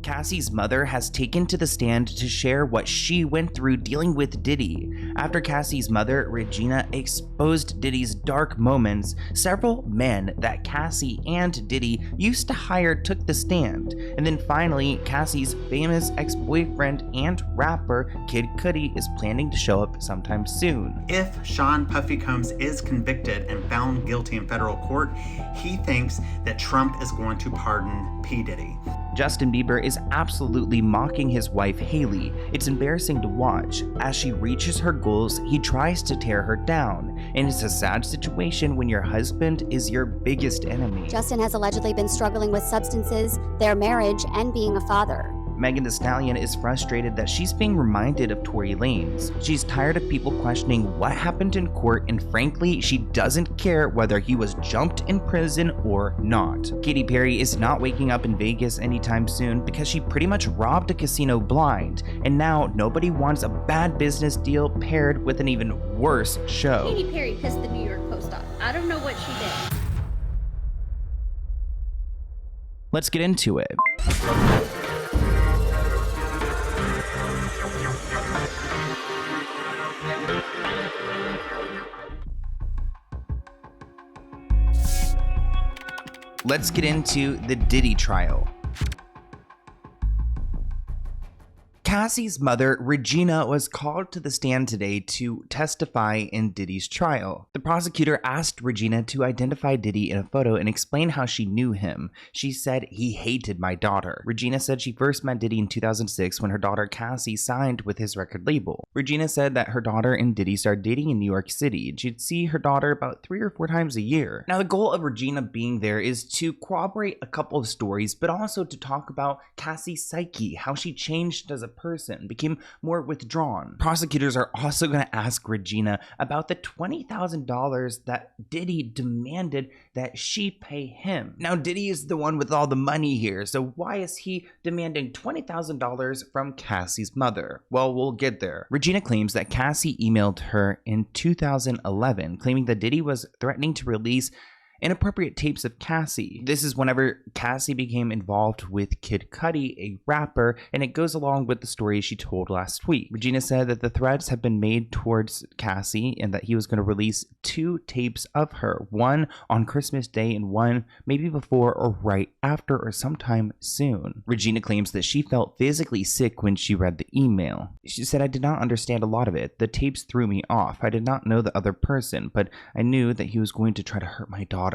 Cassie's mother has taken to the stand to share what she went through dealing with Diddy. After Cassie's mother, Regina, exposed Diddy's dark moments, several men that Cassie and Diddy used to hire took the stand. And then finally, Cassie's famous ex-boyfriend and rapper, Kid Cudi, is planning to show up sometime soon. If Sean Puffy Combs is convicted and found guilty in federal court, he thinks that Trump is going to pardon P. Diddy. Justin Bieber is absolutely mocking his wife Hailey. It's embarrassing to watch. As she reaches her goals, he tries to tear her down. And it's a sad situation when your husband is your biggest enemy. Justin has allegedly been struggling with substances, their marriage, and being a father. Megan Thee Stallion is frustrated that she's being reminded of Tory Lanez. She's tired of people questioning what happened in court, and frankly, she doesn't care whether he was jumped in prison or not. Katy Perry is not waking up in Vegas anytime soon because she pretty much robbed a casino blind, and now nobody wants a bad business deal paired with an even worse show. Katy Perry pissed the New York Post off. I don't know what she did. Let's get into it. Let's get into the Diddy trial. Cassie's mother, Regina, was called to the stand today to testify in Diddy's trial. The prosecutor asked Regina to identify Diddy in a photo and explain how she knew him. She said, "He hated my daughter." Regina said she first met Diddy in 2006 when her daughter Cassie signed with his record label. Regina said that her daughter and Diddy started dating in New York City, and she'd see her daughter about 3 or 4 times a year. Now, the goal of Regina being there is to corroborate a couple of stories, but also to talk about Cassie's psyche, how she changed as a person, became more withdrawn. Prosecutors are also going to ask Regina about the $20,000 that Diddy demanded that she pay him. Now, Diddy is the one with all the money here, so why is he demanding $20,000 from Cassie's mother? Well, we'll get there. Regina claims that Cassie emailed her in 2011, claiming that Diddy was threatening to release inappropriate tapes of Cassie. This is whenever Cassie became involved with Kid Cudi, a rapper, and it goes along with the story she told last week. Regina said that the threats have been made towards Cassie and that he was going to release 2 tapes of her, one on Christmas Day and one maybe before or right after or sometime soon. Regina claims that she felt physically sick when she read the email. She said, "I did not understand a lot of it. The tapes threw me off. I did not know the other person, but I knew that he was going to try to hurt my daughter."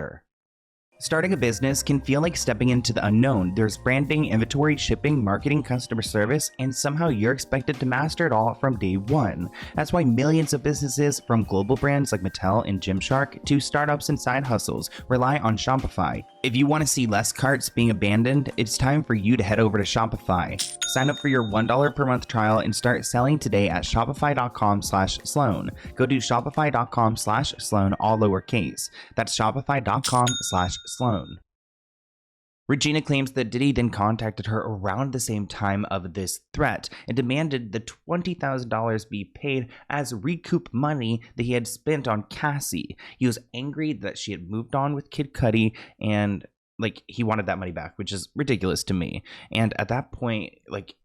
Starting a business can feel like stepping into the unknown. There's branding, inventory, shipping, marketing, customer service, and somehow you're expected to master it all from day one. That's why millions of businesses, from global brands like Mattel and Gymshark to startups and side hustles, rely on Shopify. If you want to see less carts being abandoned, it's time for you to head over to Shopify. Sign up for your $1 per month trial and start selling today at shopify.com/Sloan. Go to shopify.com/Sloan, all lowercase. That's shopify.com/Sloan. Regina claims that Diddy then contacted her around the same time of this threat and demanded the $20,000 be paid as recoup money that he had spent on Cassie. He was angry that she had moved on with Kid Cudi and he wanted that money back, which is ridiculous to me. And at that point,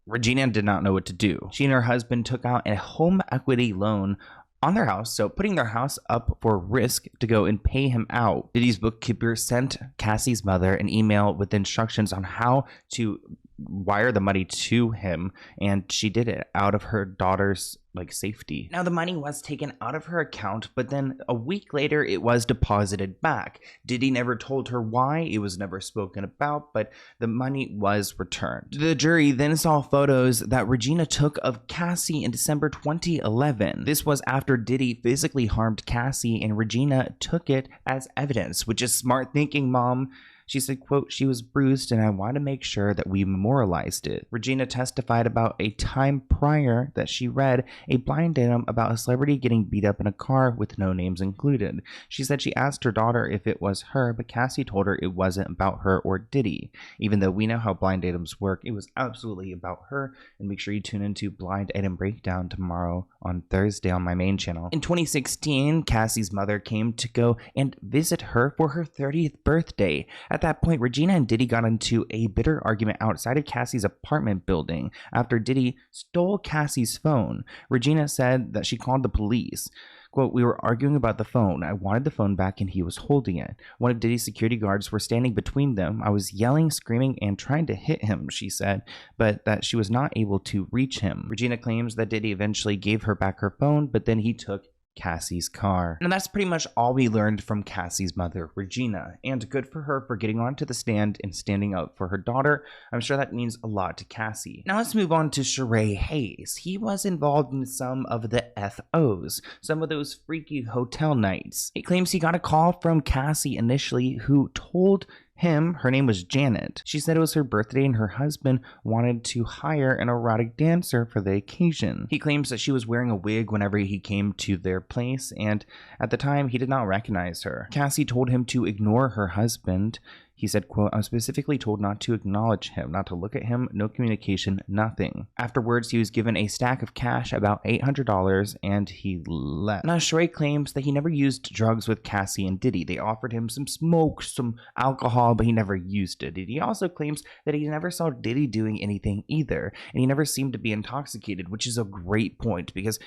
Regina did not know what to do. She and her husband took out a home equity loan on their house, so putting their house up for risk to go and pay him out. Diddy's bookkeeper sent Cassie's mother an email with instructions on how to wire the money to him, and she did it out of her daughter's safety. Now, the money was taken out of her account, but then a week later it was deposited back. Diddy never told her why. It was never spoken about, but the money was returned. The jury then saw photos that Regina took of Cassie in December 2011. This was after Diddy physically harmed Cassie, and Regina took it as evidence, which is smart thinking, Mom. She said, quote, "She was bruised and I want to make sure that we memorialized it." Regina testified about a time prior that she read a blind item about a celebrity getting beat up in a car with no names included. She said she asked her daughter if it was her, but Cassie told her it wasn't about her or Diddy. Even though we know how blind items work, it was absolutely about her. And make sure you tune into Blind Item Breakdown tomorrow on Thursday on my main channel. In 2016, Cassie's mother came to go and visit her for her 30th birthday. At At that point, Regina and Diddy got into a bitter argument outside of Cassie's apartment building after Diddy stole Cassie's phone. Regina said that she called the police. Quote, "We were arguing about the phone. I wanted the phone back and he was holding it. One of Diddy's security guards were standing between them. I was yelling, screaming, and trying to hit him," she said, but that she was not able to reach him. Regina claims that Diddy eventually gave her back her phone, but then he took Cassie's car. And that's pretty much all we learned from Cassie's mother, Regina. And good for her for getting onto the stand and standing up for her daughter. I'm sure that means a lot to Cassie. Now let's move on to Sheree Hayes. He was involved in some of the FOs, some of those freaky hotel nights. He claims he got a call from Cassie initially, who told him her name was Janet. She said it was her birthday and her husband wanted to hire an erotic dancer for the occasion. He claims that she was wearing a wig whenever he came to their place, and at the time he did not recognize her. Cassie told him to ignore her husband. He said, quote, "I'm specifically told not to acknowledge him, not to look at him, no communication, nothing." Afterwards, he was given a stack of cash, about $800, and he left. Now, Sheree claims that he never used drugs with Cassie and Diddy. They offered him some smoke, some alcohol, but he never used it. He also claims that he never saw Diddy doing anything either, and he never seemed to be intoxicated, which is a great point because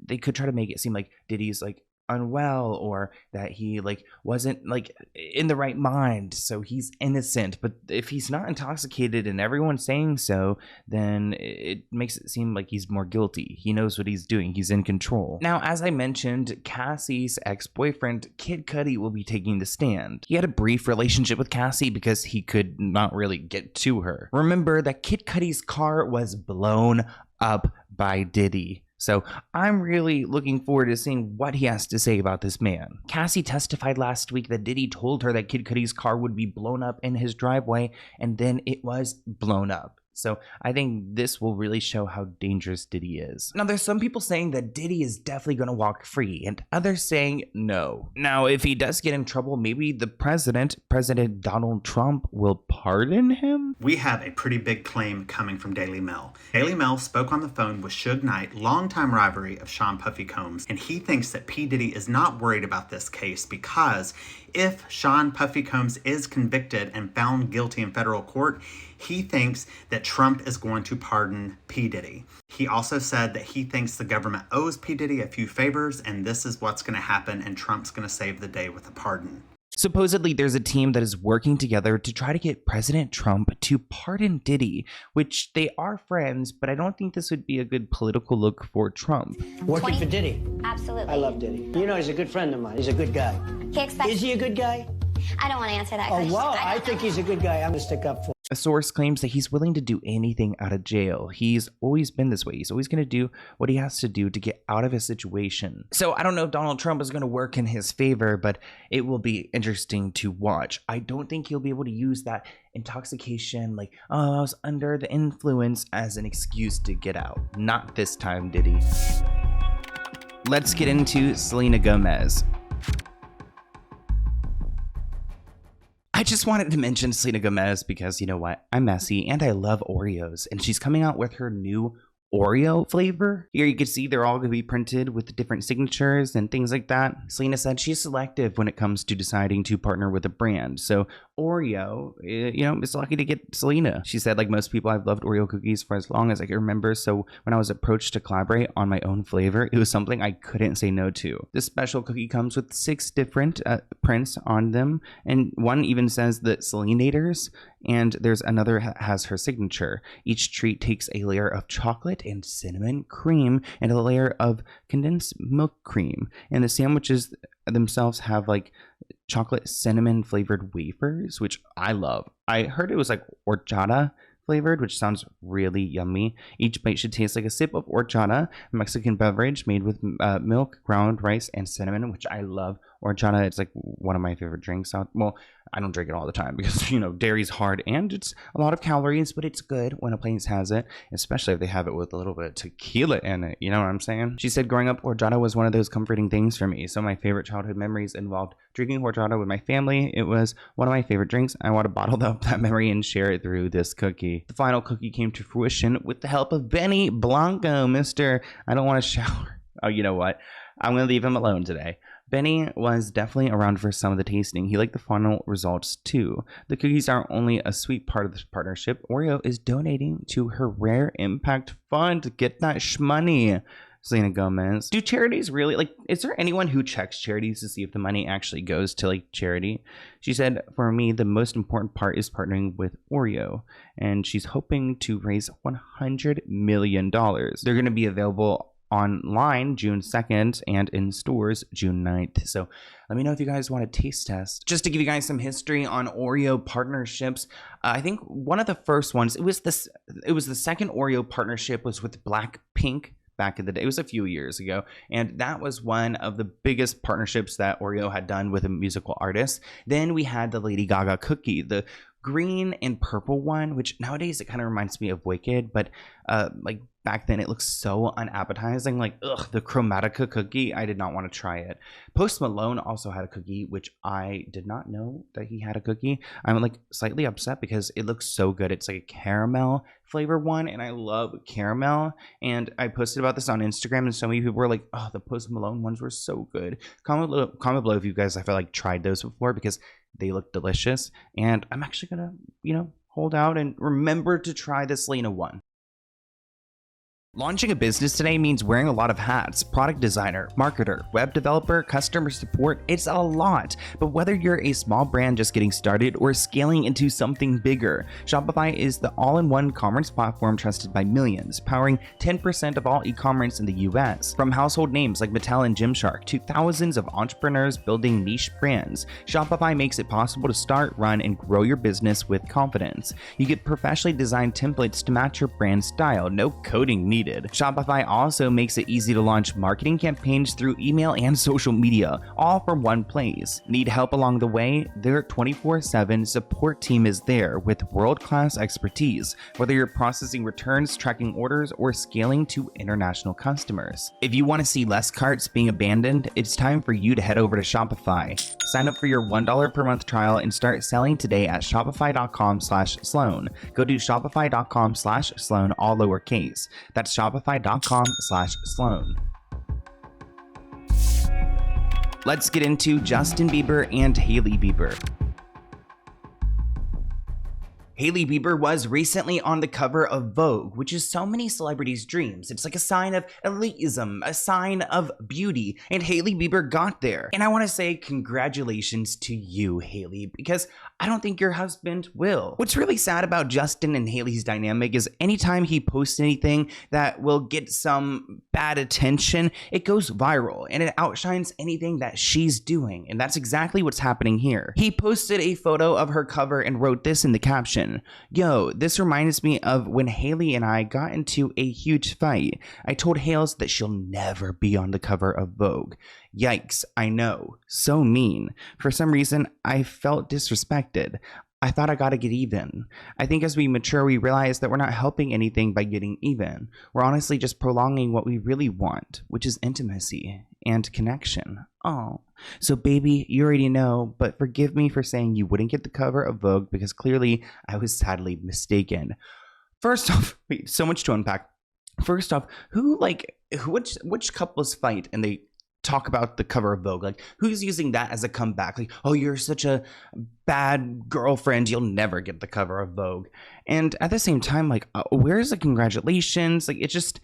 they could try to make it seem like Diddy's like unwell or that he like wasn't like in the right mind, so he's innocent. But if he's not intoxicated and everyone's saying so, then it makes it seem like he's more guilty. He knows what he's doing. He's in control. Now, as I mentioned, Cassie's ex-boyfriend Kid Cudi will be taking the stand. He had a brief relationship with Cassie because he could not really get to her. Remember that Kid Cudi's car was blown up by Diddy. So I'm really looking forward to seeing what he has to say about this man. Cassie testified last week that Diddy told her that Kid Cudi's car would be blown up in his driveway, and then it was blown up. So I think this will really show how dangerous Diddy is. Now, there's some people saying that Diddy is definitely going to walk free, and others saying no. Now, if he does get in trouble, maybe the President Donald Trump, will pardon him? We have a pretty big claim coming from Daily Mail. Daily Mail spoke on the phone with Suge Knight, longtime rivalry of Sean Puffy Combs, and he thinks that P. Diddy is not worried about this case because if Sean Puffy Combs is convicted and found guilty in federal court, he thinks that Trump is going to pardon P. Diddy. He also said that he thinks the government owes P. Diddy a few favors, and this is what's going to happen, and Trump's going to save the day with a pardon. Supposedly, there's a team that is working together to try to get President Trump to pardon Diddy, which they are friends, but I don't think this would be a good political look for Trump. Working for Diddy. Absolutely. I love Diddy. You know, he's a good friend of mine. He's a good guy. He expects. Is he a good guy? I don't want to answer that Oh, question. wow. I think he's a good guy. I'm going to stick up for him. A source claims that he's willing to do anything out of jail. He's always been this way. He's always going to do what he has to do to get out of a situation. So I don't know if Donald Trump is going to work in his favor, but it will be interesting to watch. I don't think he'll be able to use that intoxication, like, oh, I was under the influence, as an excuse to get out. Not this time, Diddy. Let's get into Selena Gomez. I just wanted to mention Selena Gomez because, you know what, I'm messy and I love Oreos, and she's coming out with her new Oreo flavor. Here you can see they're all going to be printed with different signatures and things like that. Selena said she's selective when it comes to deciding to partner with a brand. So Oreo, you know, is lucky to get Selena. She said, like most people, I've loved Oreo cookies for as long as I can remember. So when I was approached to collaborate on my own flavor, it was something I couldn't say no to. This special cookie comes with 6 different prints on them. And one even says the Selenators, and there's another has her signature. Each treat takes a layer of chocolate and cinnamon cream and a layer of condensed milk cream. And the sandwiches themselves have like chocolate cinnamon flavored wafers, which I love. I heard it was like horchata flavored, which sounds really yummy. Each bite should taste like a sip of horchata, a Mexican beverage made with milk, ground rice, and cinnamon, which I love. Horchata, it's like one of my favorite drinks. Well, I don't drink it all the time because, you know, dairy's hard and it's a lot of calories, but it's good when a place has it, especially if they have it with a little bit of tequila in it. You know what I'm saying? She said, growing up, horchata was one of those comforting things for me. So my favorite childhood memories involved drinking horchata with my family. It was one of my favorite drinks. I want to bottle up that memory and share it through this cookie. The final cookie came to fruition with the help of Benny Blanco, Mr. I don't want to shower. Oh, you know what? I'm going to leave him alone today. Benny was definitely around for some of the tasting. He liked the final results too. The cookies aren't only a sweet part of this partnership. Oreo is donating to her Rare Impact Fund to get that shmoney. Selena Gomez. Do charities really, like, is there anyone who checks charities to see if the money actually goes to, like, charity? She said, for me, the most important part is partnering with Oreo, and she's hoping to raise $100 million. They're going to be available online June 2nd and in stores June 9th. So let me know if you guys want a taste test. Just to give you guys some history on Oreo partnerships, I think one of the first ones, it was the second Oreo partnership was with Blackpink. Back in the day, it was a few years ago, and that was one of the biggest partnerships that Oreo had done with a musical artist. Then we had the Lady Gaga cookie, the green and purple one, which nowadays it kind of reminds me of Wicked, but like back then it looks so unappetizing. Like, ugh, the Chromatica cookie, I did not want to try it. Post Malone also had a cookie, which I did not know that he had a cookie. I'm like slightly upset because it looks so good. It's like a caramel flavor one, and I love caramel. And I posted about this on Instagram, and so many people were like, oh, the Post Malone ones were so good. Comment below if you guys have like tried those before, because they look delicious. And I'm actually gonna, hold out and remember to try the Selena one. Launching a business today means wearing a lot of hats. Product designer, marketer, web developer, customer support, it's a lot. But whether you're a small brand just getting started or scaling into something bigger, Shopify is the all-in-one commerce platform trusted by millions, powering 10% of all e-commerce in the US. From household names like Mattel and Gymshark to thousands of entrepreneurs building niche brands, Shopify makes it possible to start, run, and grow your business with confidence. You get professionally designed templates to match your brand style, no coding needed. Shopify also makes it easy to launch marketing campaigns through email and social media, all from one place. Need help along the way? Their 24/7 support team is there with world-class expertise, whether you're processing returns, tracking orders, or scaling to international customers. If you want to see less carts being abandoned, it's time for you to head over to Shopify. Sign up for your $1 per month trial and start selling today at shopify.com/Sloan. Go to shopify.com/Sloan, all lowercase. That's shopify.com/Sloan. Let's get into Justin Bieber and Hailey Bieber. Hailey Bieber was recently on the cover of Vogue, which is so many celebrities' dreams. It's like a sign of elitism, a sign of beauty, and Hailey Bieber got there. And I want to say congratulations to you, Hailey, because I don't think your husband will. What's really sad about Justin and Hailey's dynamic is anytime he posts anything that will get some bad attention, it goes viral and it outshines anything that she's doing. And that's exactly what's happening here. He posted a photo of her cover and wrote this in the caption: "Yo, this reminds me of when Hailey and I got into a huge fight. I told Hail's that she'll never be on the cover of Vogue. Yikes, I know. So mean. For some reason, I felt disrespected. I thought I gotta get even. I think as we mature, we realize that we're not helping anything by getting even. We're honestly just prolonging what we really want, which is intimacy and connection. Oh, so baby, you already know, but forgive me for saying you wouldn't get the cover of Vogue because clearly I was sadly mistaken." First off, wait, so much to unpack. First off, which couples fight and they talk about the cover of Vogue? Like, who's using that as a comeback? Like, oh, you're such a bad girlfriend, you'll never get the cover of Vogue. And at the same time, like, where's the congratulations? Like, it's just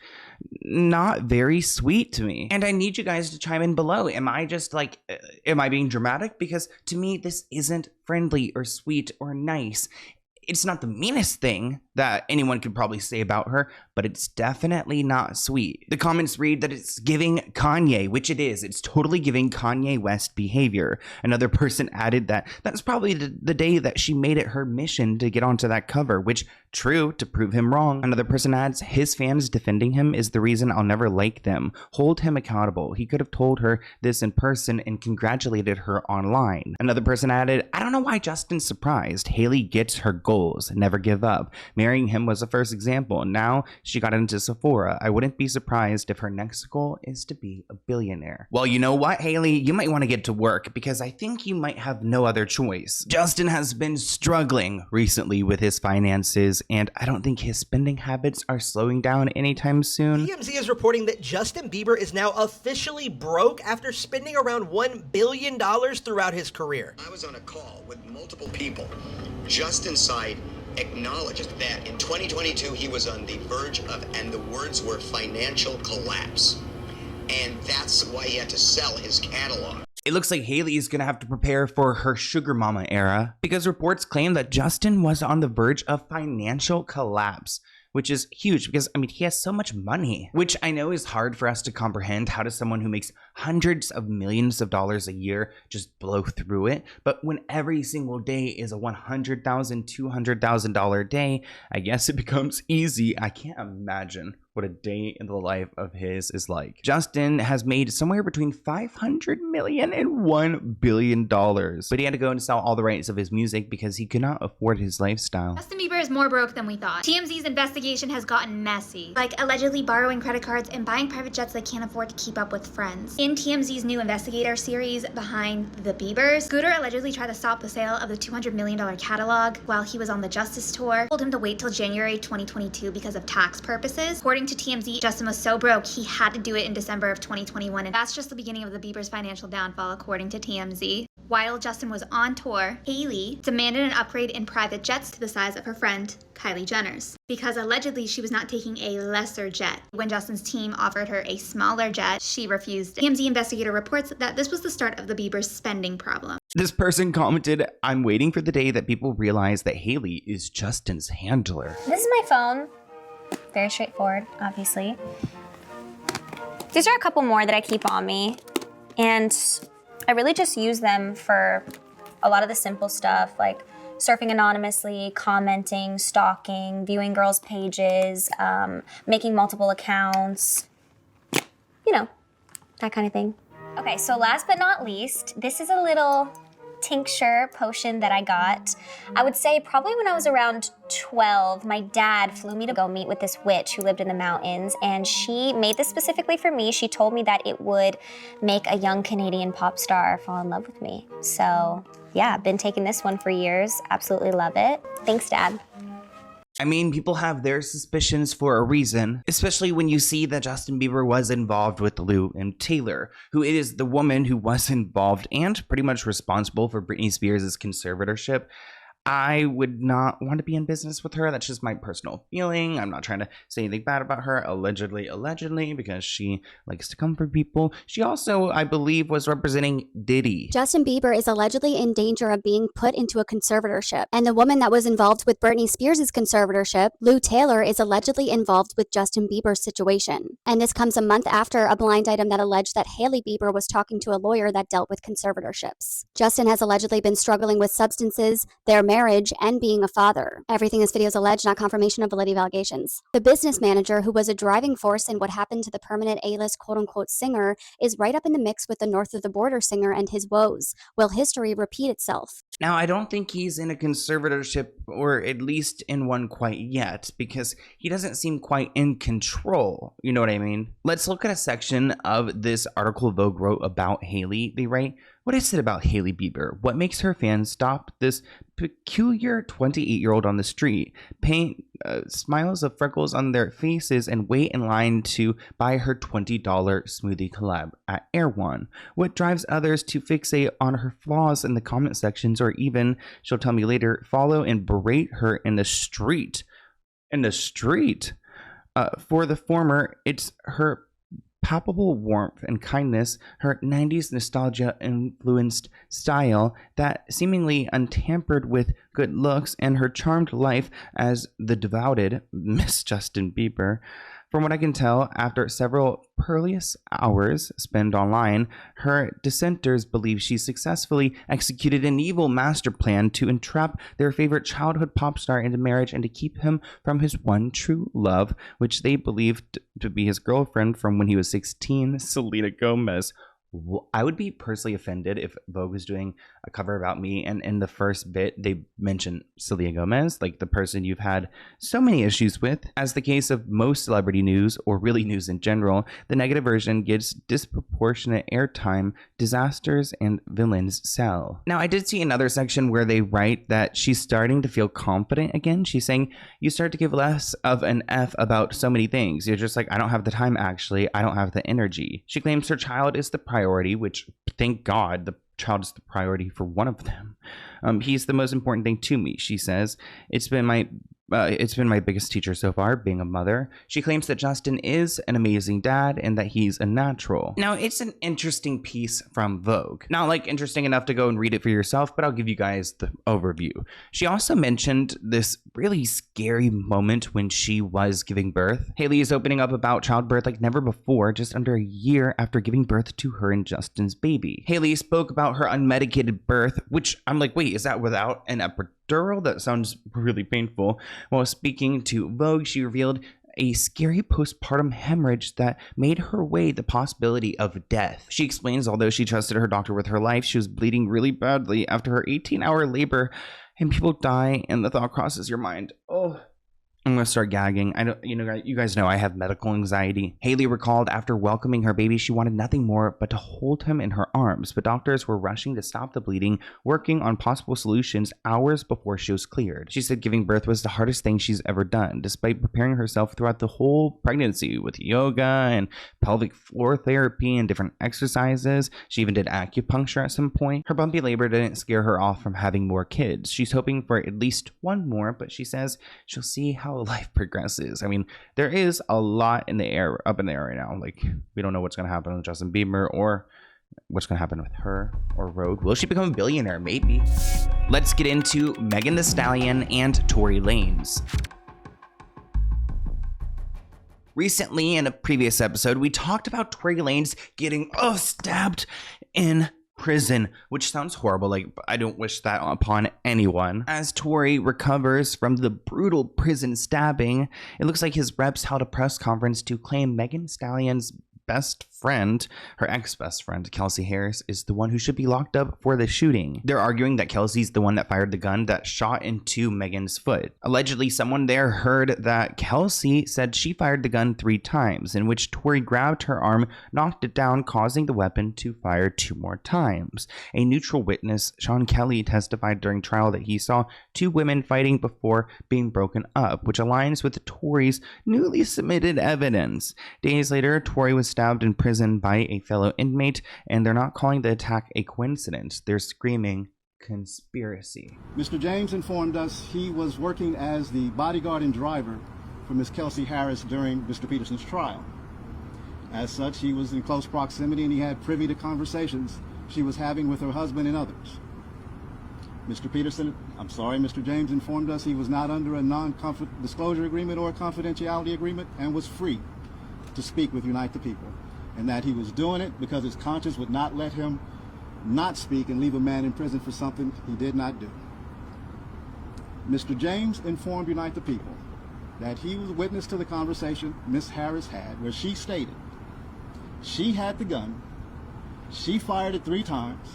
not very sweet to me. And I need you guys to chime in below. Am I just like, am I being dramatic? Because to me, this isn't friendly or sweet or nice. It's not the meanest thing that anyone could probably say about her, but it's definitely not sweet. The comments read that it's giving Kanye, which it is. It's totally giving Kanye West behavior. Another person added that that's probably the day that she made it her mission to get onto that cover, which, true, to prove him wrong. Another person adds, his fans defending him is the reason I'll never like them. Hold him accountable. He could have told her this in person and congratulated her online. Another person added, I don't know why Justin's surprised. Hailey gets her goal goals, never give up. Marrying him was the first example. Now she got into Sephora. I wouldn't be surprised if her next goal is to be a billionaire. Well, you know what, Hailey? You might want to get to work because I think you might have no other choice. Justin has been struggling recently with his finances, and I don't think his spending habits are slowing down anytime soon. TMZ is reporting that Justin Bieber is now officially broke after spending around $1 billion throughout his career. I was on a call with multiple people. Justin's side acknowledged that in 2022 he was on the verge of, and the words were, financial collapse. And that's why he had to sell his catalog. It looks like Hailey is going to have to prepare for her sugar mama era because reports claim that Justin was on the verge of financial collapse, which is huge because, I mean, he has so much money, which I know is hard for us to comprehend. How does someone who makes hundreds of millions of dollars a year just blow through it? But when every single day is a $100,000, $200,000 day, I guess it becomes easy. I can't imagine what a day in the life of his is like. Justin has made somewhere between $500 million and $1 billion, but he had to go and sell all the rights of his music because he could not afford his lifestyle. Justin Bieber is more broke than we thought. TMZ's investigation has gotten messy, like allegedly borrowing credit cards and buying private jets they can't afford to keep up with friends. In TMZ's new investigator series, Behind the Biebers, Scooter allegedly tried to stop the sale of the $200 million catalog while he was on the Justice Tour, told him to wait till January 2022 because of tax purposes. According to TMZ, Justin was so broke he had to do it in December of 2021, and that's just the beginning of the Bieber's financial downfall, according to TMZ. While Justin was on tour, Hailey demanded an upgrade in private jets to the size of her friend Kylie Jenner's, because allegedly she was not taking a lesser jet. When Justin's team offered her a smaller jet, she refused. TMZ investigator reports that this was the start of the Bieber's spending problem. This person commented, "I'm waiting for the day that people realize that Hailey is Justin's handler." This is my phone. Very straightforward, obviously. These are a couple more that I keep on me, and I really just use them for a lot of the simple stuff, like surfing anonymously, commenting, stalking, viewing girls' pages, making multiple accounts, you know, that kind of thing. Okay, so last but not least, this is a little tincture potion that I got. I would say probably when I was around 12, my dad flew me to go meet with this witch who lived in the mountains, and she made this specifically for me. She told me that it would make a young Canadian pop star fall in love with me. So yeah, I've been taking this one for years. Absolutely love it. Thanks, Dad. I mean, people have their suspicions for a reason, especially when you see that Justin Bieber was involved with Lou and Taylor, who is the woman who was involved and pretty much responsible for Britney Spears' conservatorship. I would not want to be in business with her. That's just my personal feeling. I'm not trying to say anything bad about her, allegedly, because she likes to come for people. She also, I believe, was representing Diddy. Justin Bieber is allegedly in danger of being put into a conservatorship. And the woman that was involved with Britney Spears' conservatorship, Lou Taylor, is allegedly involved with Justin Bieber's situation. And this comes a month after a blind item that alleged that Hailey Bieber was talking to a lawyer that dealt with conservatorships. Justin has allegedly been struggling with substances, their marriage, and being a father. Everything in this video is alleged, not confirmation of validity of allegations. The business manager, who was a driving force in what happened to the permanent A-list quote-unquote singer, is right up in the mix with the north of the border singer and his woes. Will history repeat itself? Now, I don't think he's in a conservatorship, or at least in one quite yet, because he doesn't seem quite in control. You know what I mean? Let's look at a section of this article Vogue wrote about Hailey. They write, "What is it about Hailey Bieber? What makes her fans stop this peculiar 28-year-old on the street, paint smiles of freckles on their faces, and wait in line to buy her $20 smoothie collab at Air One? What drives others to fixate on her flaws in the comment sections, or even, she'll tell me later, follow and berate her in the street?" In the street? For the former, it's her palpable warmth and kindness, her 90s nostalgia-influenced style that seemingly untampered with good looks, and her charmed life as the devoted Miss Justin Bieber. From what I can tell, after several perilous hours spent online, her dissenters believe she successfully executed an evil master plan to entrap their favorite childhood pop star into marriage and to keep him from his one true love, which they believed to be his girlfriend from when he was 16, Selena Gomez. I would be personally offended if Vogue was doing a cover about me. And in the first bit, they mention Selena Gomez, like the person you've had so many issues with. As the case of most celebrity news, or really news in general, the negative version gets disproportionate airtime. Disasters and villains sell. Now, I did see another section where they write that she's starting to feel confident again. She's saying, you start to give less of an F about so many things. You're just like, I don't have the time, actually. I don't have the energy. She claims her child is the priority, which, thank God, the child is the priority for one of them. He's the most important thing to me, she says. It's been my biggest teacher so far, being a mother. She claims that Justin is an amazing dad and that he's a natural. Now, it's an interesting piece from Vogue. Not like interesting enough to go and read it for yourself, but I'll give you guys the overview. She also mentioned this really scary moment when she was giving birth. Hailey is opening up about childbirth like never before, just under a year after giving birth to her and Justin's baby. Hailey spoke about her unmedicated birth, which I'm like, wait, is that without an epidural? That sounds really painful. While speaking to Vogue, she revealed a scary postpartum hemorrhage that made her weigh the possibility of death. She explains, although she trusted her doctor with her life, she was bleeding really badly after her 18-hour labor, and people die, and the thought crosses your mind. Oh, I'm gonna start gagging. You guys know I have medical anxiety. Hailey recalled after welcoming her baby, she wanted nothing more but to hold him in her arms, but doctors were rushing to stop the bleeding, working on possible solutions hours before she was cleared. She said giving birth was the hardest thing she's ever done, despite preparing herself throughout the whole pregnancy with yoga and pelvic floor therapy and different exercises. She even did acupuncture at some point. Her bumpy labor didn't scare her off from having more kids. She's hoping for at least one more, but she says she'll see how life progresses. I mean, there is a lot in the air, up in the air right now. Like, we don't know what's going to happen with Justin Bieber or what's going to happen with her or Rogue. Will she become a billionaire? Maybe. Let's get into Megan Thee Stallion and Tory Lanez. Recently, in a previous episode, we talked about Tory Lanez getting stabbed in prison, which sounds horrible. Like, I don't wish that upon anyone. As Tory recovers from the brutal prison stabbing, it looks like his reps held a press conference to claim Megan Thee Stallion's best friend, her ex-best friend, Kelsey Harris, is the one who should be locked up for the shooting. They're arguing that Kelsey's the one that fired the gun that shot into Megan's foot. Allegedly, someone there heard that Kelsey said she fired the gun 3 times, in which Tory grabbed her arm, knocked it down, causing the weapon to fire 2 more times. A neutral witness, Sean Kelly, testified during trial that he saw 2 women fighting before being broken up, which aligns with Tory's newly submitted evidence. Days later, Tory was stabbed in prison by a fellow inmate, and they're not calling the attack a coincidence. They're screaming conspiracy. Mr. James informed us he was working as the bodyguard and driver for Ms. Kelsey Harris during Mr. Peterson's trial. As such, he was in close proximity and he had privy to conversations she was having with her husband and others. Mr. James informed us he was not under a non-disclosure agreement or a confidentiality agreement and was free to speak with Unite the People, and that he was doing it because his conscience would not let him not speak and leave a man in prison for something he did not do. Mr. James informed Unite the People that he was witness to the conversation Ms. Harris had, where she stated she had the gun, she fired it 3 times,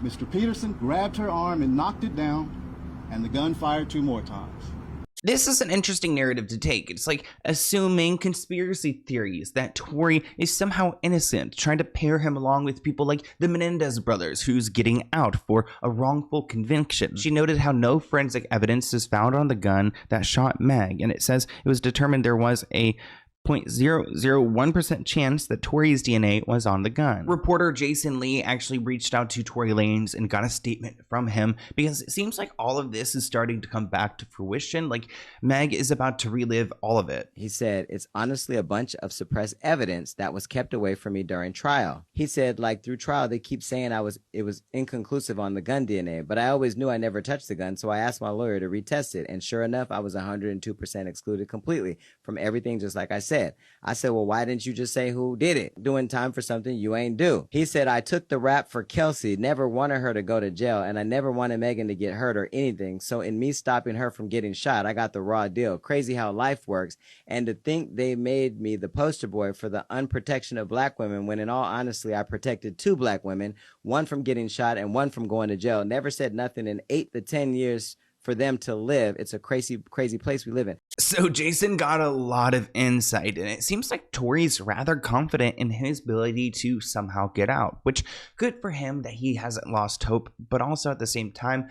Mr. Peterson grabbed her arm and knocked it down, and the gun fired 2 more times. This is an interesting narrative to take. It's like assuming conspiracy theories that Tory is somehow innocent, trying to pair him along with people like the Menendez brothers, who's getting out for a wrongful conviction. She noted how no forensic evidence is found on the gun that shot Meg, and it says it was determined there was a 0.001% chance that Tory's DNA was on the gun. Reporter Jason Lee actually reached out to Tory Lanez and got a statement from him, because it seems like all of this is starting to come back to fruition. Like, Meg is about to relive all of it. He said, it's honestly a bunch of suppressed evidence that was kept away from me during trial. He said, like, through trial, they keep saying it was inconclusive on the gun DNA, but I always knew I never touched the gun, so I asked my lawyer to retest it, and sure enough, I was 102% excluded completely from everything, just like I said. said. I said, well, why didn't you just say who did it? Doing time for something you ain't do. He said, I took the rap for Kelsey, never wanted her to go to jail, and I never wanted Megan to get hurt or anything. So in me stopping her from getting shot, I got the raw deal. Crazy how life works. And to think they made me the poster boy for the unprotection of black women, when in all honesty, I protected 2 black women, one from getting shot and one from going to jail. Never said nothing in 8 to 10 years for them to live. It's a crazy, crazy place we live in. So Jason got a lot of insight, and it seems like Tory's rather confident in his ability to somehow get out, which good for him that he hasn't lost hope, but also at the same time,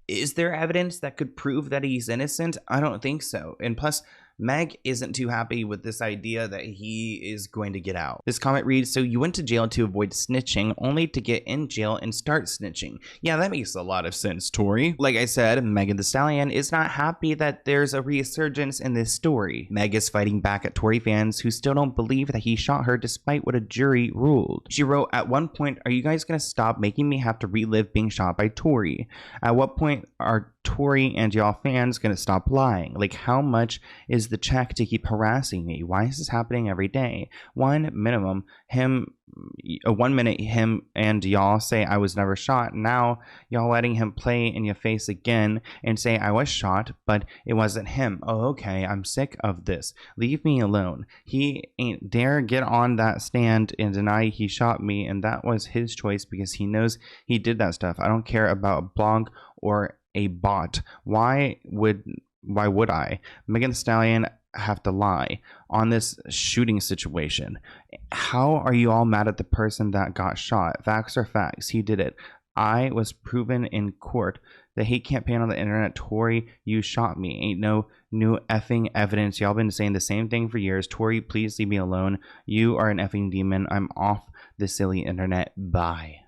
is there evidence that could prove that he's innocent? I don't think so. And plus, Meg isn't too happy with this idea that he is going to get out. This comment reads, so you went to jail to avoid snitching, only to get in jail and start snitching. Yeah, that makes a lot of sense, Tory. Like I said, Megan Thee Stallion is not happy that there's a resurgence in this story. Meg is fighting back at Tory fans who still don't believe that he shot her despite what a jury ruled. She wrote, at one point, are you guys going to stop making me have to relive being shot by Tory? At what point are Tory and y'all fans gonna stop lying? Like, how much is the check to keep harassing me? Why is this happening every day? One minute him and y'all say I was never shot. Now y'all letting him play in your face again and say I was shot, but it wasn't him. Oh, okay, I'm sick of this. Leave me alone. He ain't dare get on that stand and deny he shot me, and that was his choice because he knows he did that stuff. I don't care about a blog or a bot. Why would I? Megan Thee Stallion have to lie on this shooting situation. How are you all mad at the person that got shot? Facts are facts. He did it. I was proven in court. The hate campaign on the internet, Tory, you shot me. Ain't no new effing evidence. Y'all been saying the same thing for years. Tory, please leave me alone. You are an effing demon. I'm off the silly internet. Bye.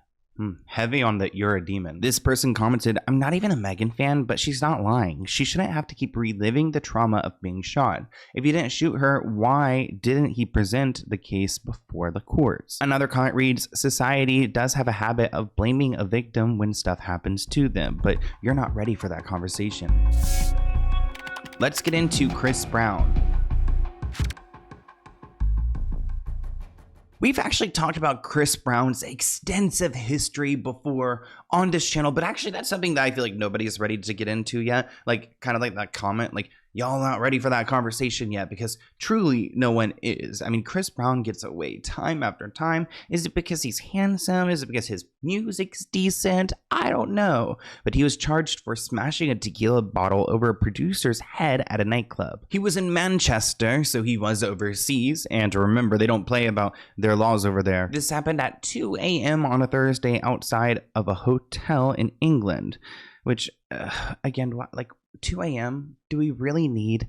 Heavy on the you're a demon. This person commented, I'm not even a Megan fan, but she's not lying. She shouldn't have to keep reliving the trauma of being shot. If he didn't shoot her, why didn't he present the case before the courts? Another comment reads, society does have a habit of blaming a victim when stuff happens to them, but you're not ready for that conversation. Let's get into Chris Brown. We've actually talked about Chris Brown's extensive history before on this channel, but actually that's something that I feel like nobody's ready to get into yet. Like, kind of like that comment, like, y'all not ready for that conversation yet, because truly no one is. I mean, Chris Brown gets away time after time. Is it because he's handsome? Is it because his music's decent? I don't know. But he was charged for smashing a tequila bottle over a producer's head at a nightclub. He was in Manchester, so he was overseas. And remember, they don't play about their laws over there. This happened at 2 a.m. on a Thursday outside of a hotel in England, which, again, like 2 a.m., do we really need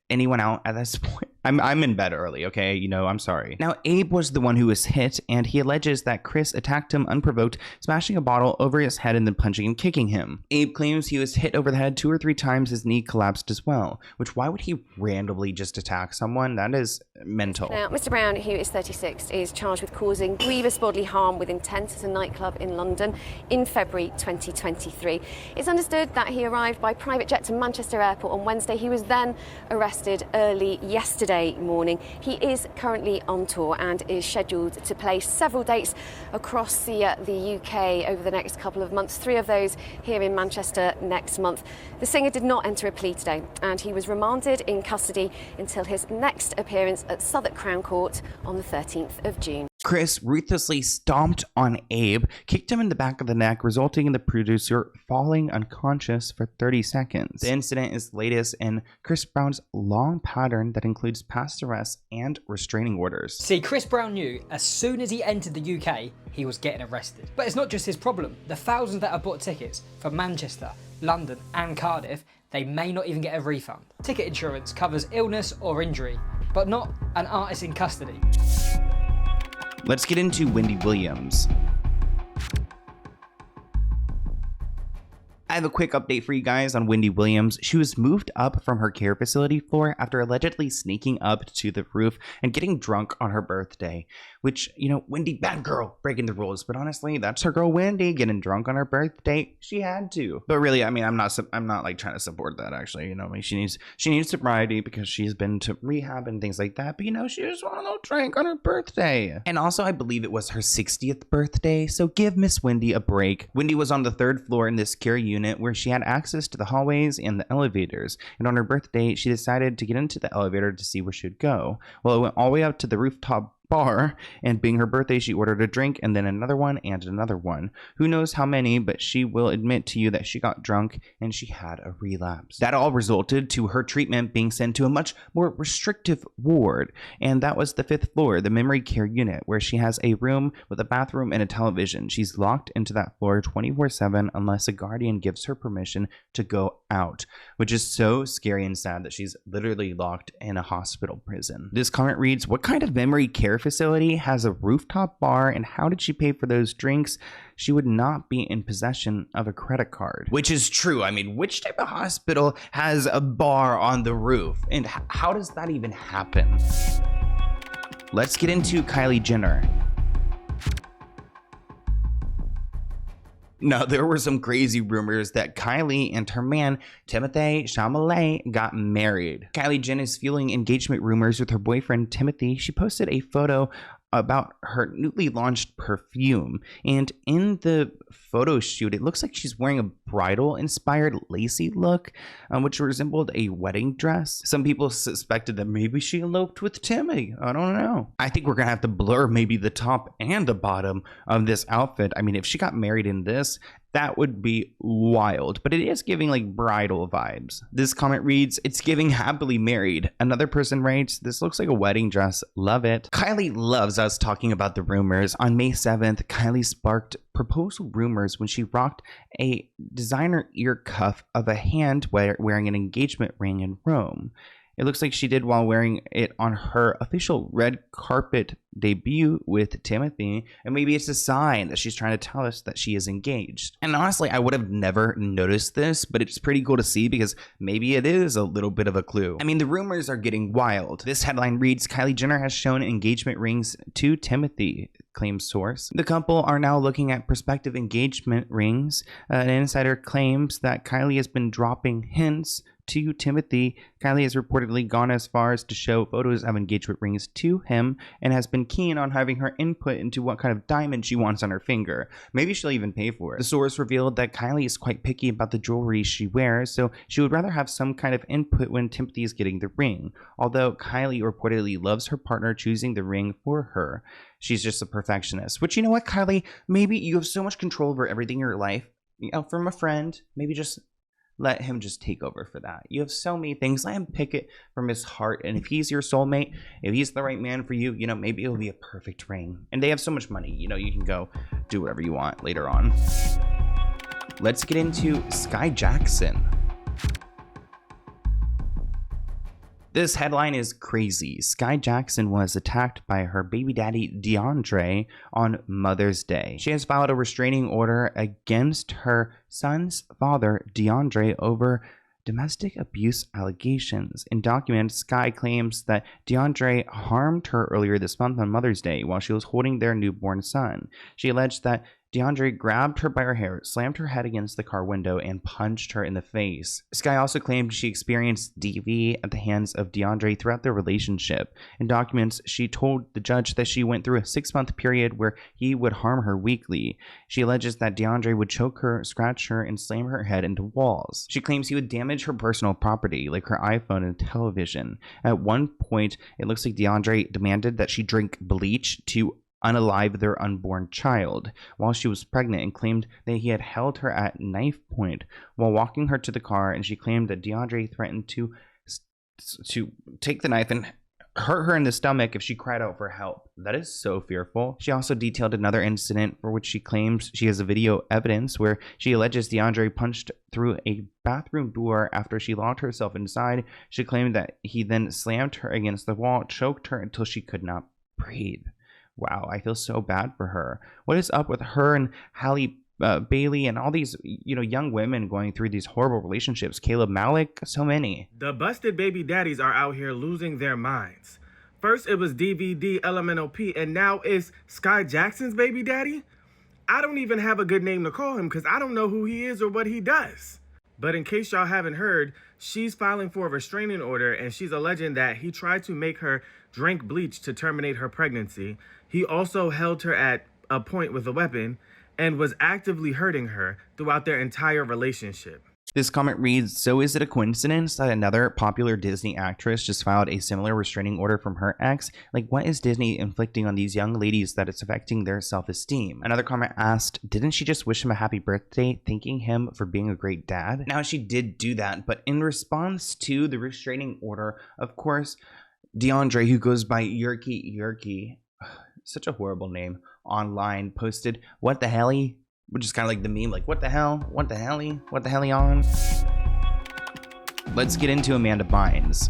anyone out at this point? I'm in bed early, okay? You know, I'm sorry. Now, Abe was the one who was hit, and he alleges that Chris attacked him unprovoked, smashing a bottle over his head and then punching and kicking him. Abe claims he was hit over the head 2 or 3 times. His knee collapsed as well, which why would he randomly just attack someone? That is mental. Now, Mr. Brown, who is 36, is charged with causing grievous bodily harm with intent at a nightclub in London in February 2023. It's understood that he arrived by private jet to Manchester Airport on Wednesday. He was then arrested early yesterday morning. He is currently on tour and is scheduled to play several dates across the UK over the next couple of months, 3 of those here in Manchester next month. The singer did not enter a plea today, and he was remanded in custody until his next appearance at Southwark Crown Court on the 13th of June. Chris ruthlessly stomped on Abe, kicked him in the back of the neck, resulting in the producer falling unconscious for 30 seconds. The incident is the latest in Chris Brown's long pattern that includes past arrests and restraining orders. See, Chris Brown knew as soon as he entered the UK, he was getting arrested. But it's not just his problem. The thousands that have bought tickets for Manchester, London and Cardiff, they may not even get a refund. Ticket insurance covers illness or injury, but not an artist in custody. Let's get into Wendy Williams. have a quick update for you guys on Wendy Williams. She was moved up from her care facility floor after allegedly sneaking up to the roof and getting drunk on her birthday. Which, you know, Wendy, bad girl, breaking the rules. But honestly, that's her girl Wendy getting drunk on her birthday. She had to. But really, I mean, I'm not like trying to support that, actually. You know, I mean, she needs sobriety because she's been to rehab and things like that. But, you know, she just wanted a little drink on her birthday. And also, I believe it was her 60th birthday. So give Miss Wendy a break. Wendy was on the 3rd floor in this care unit where she had access to the hallways and the elevators. And on her birthday, she decided to get into the elevator to see where she would go. Well, it went all the way up to the rooftop bar, and being her birthday, she ordered a drink and then another one and another one. Who knows how many, but she will admit to you that she got drunk and she had a relapse. That all resulted to her treatment being sent to a much more restrictive ward, and that was the 5th floor, the memory care unit, where she has a room with a bathroom and a television. She's locked into that floor 24/7 unless a guardian gives her permission to go out, which is so scary and sad that she's literally locked in a hospital prison. This comment reads, what kind of memory care facility has a rooftop bar, and how did she pay for those drinks? She would not be in possession of a credit card. Which is true. I mean, which type of hospital has a bar on the roof? And how does that even happen? Let's get into Kylie Jenner. Now, there were some crazy rumors that Kylie and her man, Timothée Chalamet, got married. Kylie Jenner is fueling engagement rumors with her boyfriend, Timothy. She posted a photo about her newly launched perfume, and in the photo shoot it looks like she's wearing a bridal inspired lacy look, which resembled a wedding dress. Some people suspected that maybe she eloped with Timmy. I don't know. I think we're gonna have to blur maybe the top and the bottom of this outfit. I mean, if she got married in this, that would be wild, but it is giving like bridal vibes. This comment reads, it's giving happily married. Another person writes, this looks like a wedding dress. Love it. Kylie loves us talking about the rumors. On May 7th, Kylie sparked proposal rumors when she rocked a designer ear cuff of a hand wearing an engagement ring in Rome. It looks like she did while wearing it on her official red carpet debut with Timothy, and maybe it's a sign that she's trying to tell us that she is engaged. And honestly, I would have never noticed this, but it's pretty cool to see because maybe it is a little bit of a clue. I mean, the rumors are getting wild. This headline reads, Kylie Jenner has shown engagement rings to Timothy, claims source. The couple are now looking at prospective engagement rings. An insider claims that Kylie has been dropping hints to Timothy. Kylie has reportedly gone as far as to show photos of engagement rings to him and has been keen on having her input into what kind of diamond she wants on her finger. Maybe she'll even pay for it. The source revealed that Kylie is quite picky about the jewelry she wears, so she would rather have some kind of input when Timothy is getting the ring. Although Kylie reportedly loves her partner choosing the ring for her. She's just a perfectionist, which, you know what, Kylie, maybe you have so much control over everything in your life, you know, from a friend, maybe just let him just take over for that. You have so many things. Let him pick it from his heart. And if he's your soulmate, if he's the right man for you, you know, maybe it'll be a perfect ring. And they have so much money, you know, you can go do whatever you want later on. Let's get into Sky Jackson. This headline is crazy. Sky Jackson was attacked by her baby daddy DeAndre on Mother's Day. She has filed a restraining order against her son's father, DeAndre, over domestic abuse allegations. In documents, Sky claims that DeAndre harmed her earlier this month on Mother's Day while she was holding their newborn son. She alleged that DeAndre grabbed her by her hair, slammed her head against the car window, and punched her in the face. Sky also claimed she experienced DV at the hands of DeAndre throughout their relationship. In documents, she told the judge that she went through a 6-month period where he would harm her weekly. She alleges that DeAndre would choke her, scratch her, and slam her head into walls. She claims he would damage her personal property, like her iPhone and television. At one point, it looks like DeAndre demanded that she drink bleach to unalive their unborn child while she was pregnant, and claimed that he had held her at knife point while walking her to the car, and she claimed that DeAndre threatened to take the knife and hurt her in the stomach if she cried out for help. That is so fearful. She also detailed another incident for which she claims she has a video evidence where she alleges DeAndre punched through a bathroom door after she locked herself inside. She claimed that he then slammed her against the wall, choked her until she could not breathe. Wow, I feel so bad for her. What is up with her and Halle Bailey, and all these, young women going through these horrible relationships. Caleb Malik, so many. The busted baby daddies are out here losing their minds. First it was DVD LMNOP, and now it's Sky Jackson's baby daddy? I don't even have a good name to call him because I don't know who he is or what he does. But in case y'all haven't heard, she's filing for a restraining order, and she's alleging that he tried to make her drink bleach to terminate her pregnancy. He also held her at a point with a weapon and was actively hurting her throughout their entire relationship. This comment reads, so is it a coincidence that another popular Disney actress just filed a similar restraining order from her ex? Like, what is Disney inflicting on these young ladies that it's affecting their self-esteem? Another comment asked, didn't she just wish him a happy birthday, thanking him for being a great dad? Now, she did do that, but in response to the restraining order, of course, DeAndre, who goes by Yerky, such a horrible name, online posted, what the hell-y? Which is kind of like the meme, like, what the hell? What the hell-y? What the hell-y on? Let's get into Amanda Bynes.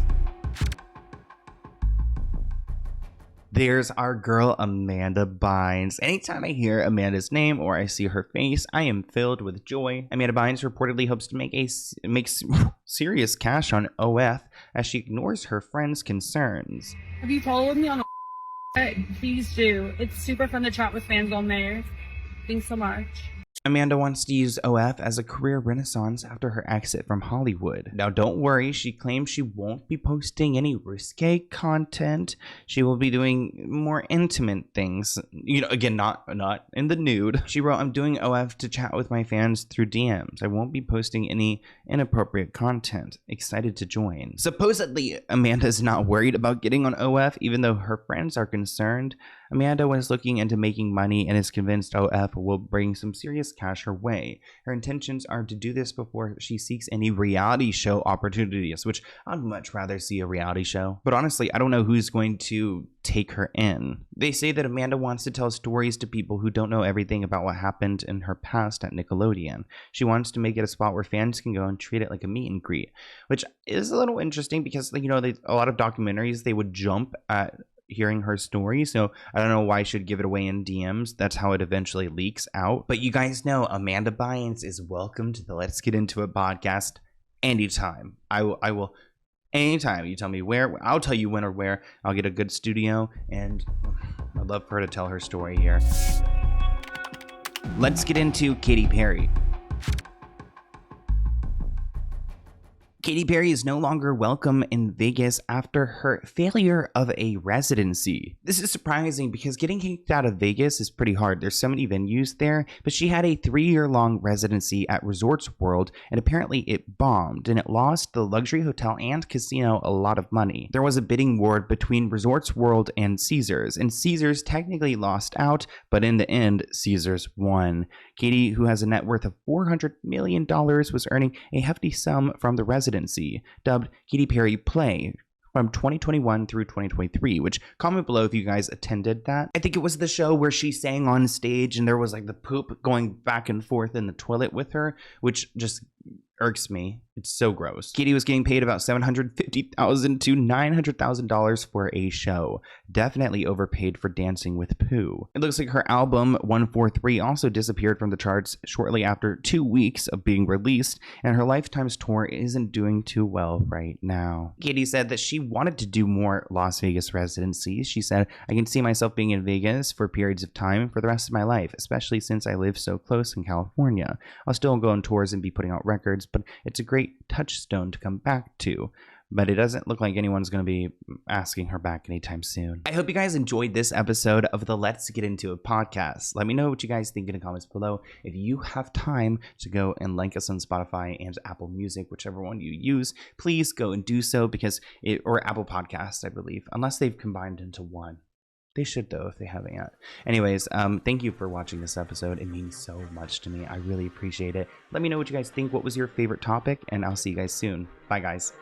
There's our girl, Amanda Bynes. Anytime I hear Amanda's name or I see her face, I am filled with joy. Amanda Bynes reportedly hopes to make serious cash on OF as she ignores her friends' concerns. Have you followed me on please do. It's super fun to chat with fans on there. Thanks so much. Amanda wants to use OF as a career renaissance after her exit from Hollywood. Now, don't worry, she claims she won't be posting any risque content. She will be doing more intimate things. Again, not in the nude. She wrote, I'm doing OF to chat with my fans through DMs. I won't be posting any inappropriate content. Excited to join. Supposedly, Amanda's not worried about getting on OF, even though her friends are concerned. Amanda was looking into making money and is convinced OF will bring some serious cash her way. Her intentions are to do this before she seeks any reality show opportunities, which I'd much rather see a reality show. But honestly, I don't know who's going to take her in. They say that Amanda wants to tell stories to people who don't know everything about what happened in her past at Nickelodeon. She wants to make it a spot where fans can go and treat it like a meet and greet, which is a little interesting because, a lot of documentaries, they would jump at hearing her story, so I don't know why I should give it away in DMs. That's how it eventually leaks out. But you guys know Amanda Bynes is welcome to the Let's Get Into It podcast anytime. I will anytime you tell me where, I'll tell you when or where. I'll get a good studio, and I'd love for her to tell her story here. Let's get into Katy Perry. Katy Perry is no longer welcome in Vegas after her failure of a residency. This is surprising because getting kicked out of Vegas is pretty hard. There's so many venues there, but she had a 3-year-long residency at Resorts World, and apparently it bombed, and it lost the luxury hotel and casino a lot of money. There was a bidding war between Resorts World and Caesars, and Caesars technically lost out, but in the end, Caesars won. Katy, who has a net worth of $400 million, was earning a hefty sum from the residency, dubbed Katy Perry Play, from 2021 through 2023, which comment below if you guys attended that. I think it was the show where she sang on stage and there was like the poop going back and forth in the toilet with her, which just irks me. It's so gross. Katy was getting paid about $750,000 to $900,000 for a show. Definitely overpaid for Dancing with Pooh. It looks like her album 143 also disappeared from the charts shortly after 2 weeks of being released, and her Lifetime's tour isn't doing too well right now. Katy said that she wanted to do more Las Vegas residencies. She said, I can see myself being in Vegas for periods of time for the rest of my life, especially since I live so close in California. I'll still go on tours and be putting out records, but it's a great touchstone to come back to. But it doesn't look like anyone's going to be asking her back anytime soon. I hope you guys enjoyed this episode of the Let's Get Into It podcast. Let me know what you guys think in the comments below. If you have time to go and like us on Spotify and Apple Music, whichever one you use, please go and do so or Apple Podcasts, I believe, unless they've combined into one. They should, though, if they haven't yet. Anyways, thank you for watching this episode. It means so much to me. I really appreciate it. Let me know what you guys think. What was your favorite topic? And I'll see you guys soon. Bye, guys.